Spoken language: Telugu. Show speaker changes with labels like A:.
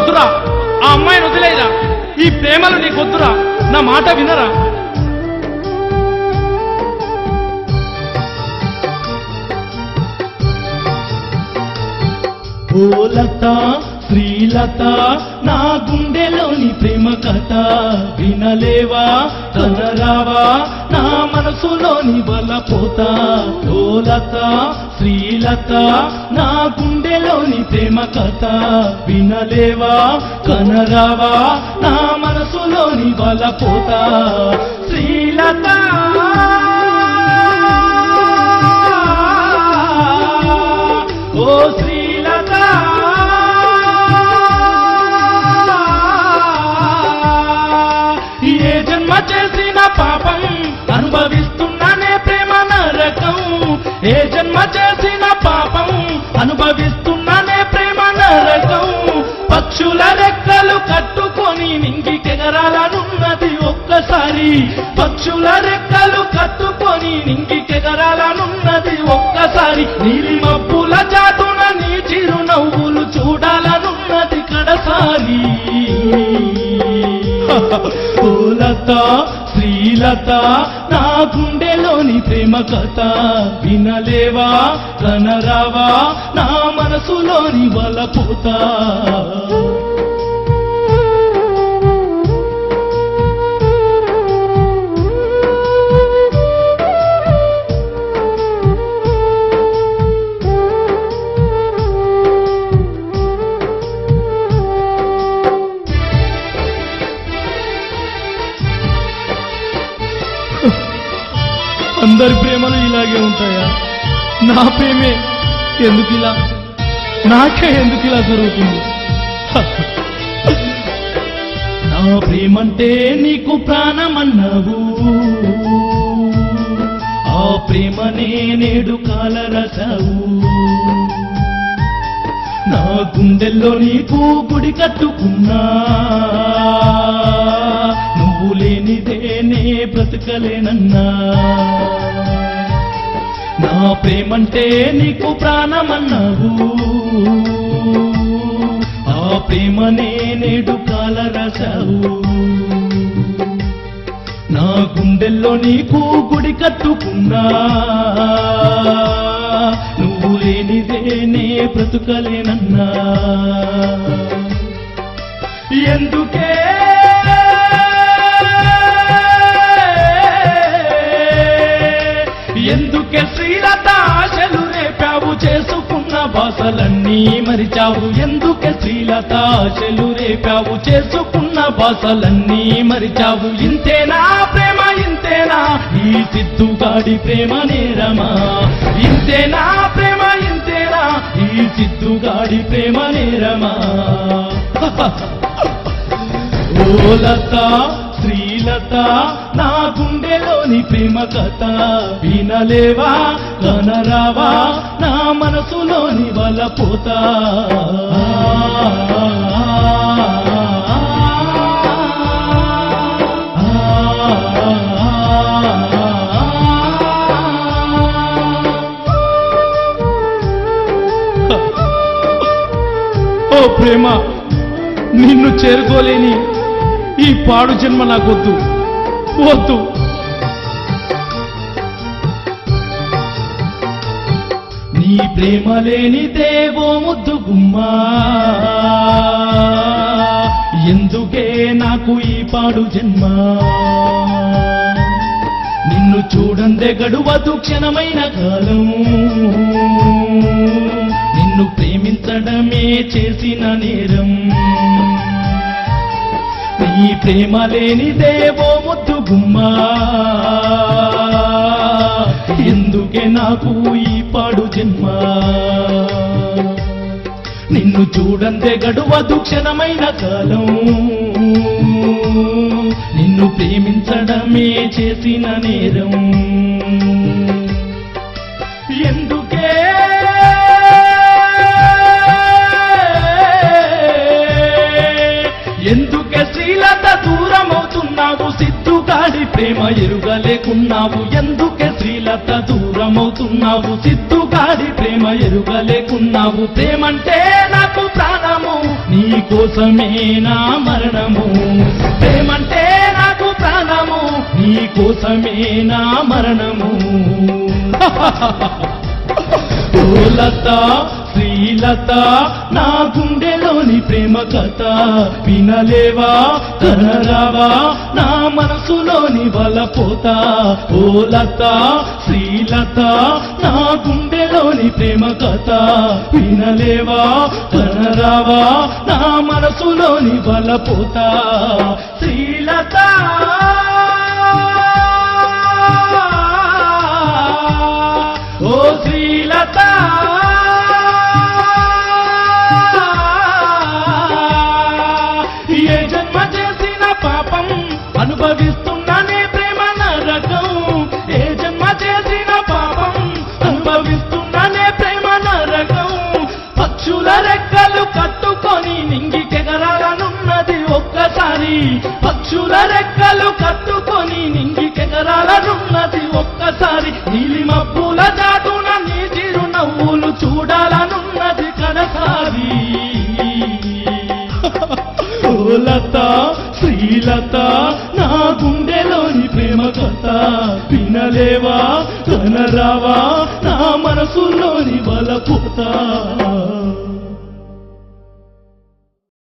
A: వద్దురా, ఆ అమ్మాయిని వదిలేరా. ఈ ప్రేమలు నీకొద్దురా, నా మాట వినరా.
B: ఓ లత శ్రీలత నా గుండెలోని ప్రేమ కథ వినలేవా కనరావా నా మనసులోని వలపోతా. ఓ లత శ్రీలత నా గుండెలోని ప్రేమ కథ వినలేవా కనరావా నా మనసులోని వలపోతా. శ్రీలత ఓ శ్రీలత ఏ జన్మ చేసిన పాపం అనుభవిస్తున్నానే ప్రేమ నరకం. ఏ జన్మ చేసిన పాపం అనుభవిస్తున్నానే ప్రేమ నరకం. పక్షుల రెక్కలు కట్టుకొని నింగికెగరాలనున్నది ఒక్కసారి. పక్షుల రెక్కలు కట్టుకొని నింగికెగరాలనున్నది ఒక్కసారి. నీలి మబ్బుల చాటున నీ చిరునవ్వులు చూడాలనున్నది కడసారి. ఓ లత శ్రీలత నా గుండెలోని ప్రేమ కథ వినలేవా కనరావా నా మనసులోని వలపోతా. అందరి ప్రేమలు ఇలాగే ఉంటాయా? నా ప్రేమే ఎందుకు ఇలా, నాకే ఎందుకు ఇలా జరుగుతుంది? నా ప్రేమంటే నీకు ప్రాణమన్నావు, ఆ ప్రేమనే నేడు కాలరసావు. నా గుండెల్లో నీకు గుడి కట్టుకున్నా, నువ్వు లేనిదే నే బ్రతకలేనన్నా. నా ప్రేమంటే నీకు ప్రాణమన్నావు, ఆ ప్రేమనే నేడు కాలరసావు. నా గుండెల్లో నీకు గుడి కట్టుకున్నా, నువ్వు లేనిదే నే బ్రతుకలేనన్నా. ఎందుకే ఎందుకే శ్రీలత ఆశలు రేపావు, చేసుకున్న బాసలన్నీ మరిచావు. ఎందుకే శ్రీలత ఆశలు రేపావు, చేసుకున్న బాసలన్నీ మరిచావు. ఇంతేనా ప్రేమ ఇంతేనా ఈ సిద్ధుగాడి ప్రేమ నేరమా? ఇంతేనా ప్రేమ ఇంతేనా ఈ సిద్ధుగాడి ప్రేమ నేరమా? ఓ లత శ్రీలత నా గుండెలోని ప్రేమ కథ వినలేవా కనరావా నా మనసులోని వలపోతా.
A: ఓ ప్రేమ, నిన్ను చేరుకోలేని ఈ పాడు జన్మ నాకొద్దు, వద్దు.
B: నీ ప్రేమ లేని దేవో ముద్దు గుమ్మా, ఎందుకే నాకు ఈ పాడు జన్మ? నిన్ను చూడందే గడువదు క్షణమైన కాలం, నిన్ను ప్రేమించడమే చేసిన నేరం. నీ ప్రేమ లేని దేవో ముద్దు గుమ్మా, ఎందుకే నాకు ఈ పాడు జన్మ? నిన్ను చూడందే గడువదు క్షణమైన కాలం, నిన్ను ప్రేమించడమే చేసిన నేరం. ఎందుకే ఎందుకే శ్రీలత దూరమవుతున్నావు, సిద్ధుగాడి ప్రేమ ఎరుగలేకున్నావు. ఎందుకే శ్రీలత దూరమవుతున్నావు, సిద్ధుగాడి ప్రేమ ఎరుగలేకున్నావు. ప్రేమంటే నాకు ప్రాణము, నీ కోసమే నా మరణము ప్రేమంటే నాకు ప్రాణము నీ కోసమే నా మరణము ఓ లత శ్రీలత నా గుండెలోని ప్రేమ కథ వినలేవా కనరావా నా మనసులోని వలపోత ఓ లత శ్రీలత నా గుండెలోని ప్రేమ కథ వినలేవా కనరావా నా మనసులోని వలపోత శ్రీలత ఓ శ్రీలత ఏ జన్మ చేసిన పాపం అనుభవిస్తున్నానే ప్రేమ నరకం ఏ జన్మ చేసిన పాపం అనుభవిస్తున్నానే ప్రేమ నరకం పక్షుల రెక్కలు కట్టుకొని నింగికెగరాలనున్నది ఒక్కసారి పక్షుల రెక్కలు కట్టుకొని నింగికెగరాలనున్నది ఒక్కసారి నీలి మబ్బుల దాటున నీ చిరునవ్వులు చూడాలనున్నది కడసారి ఓ లత శ్రీలత నా గుండెలోని ప్రేమ కథ వినలేవా కనరావా నా మనసులోని బలపోతా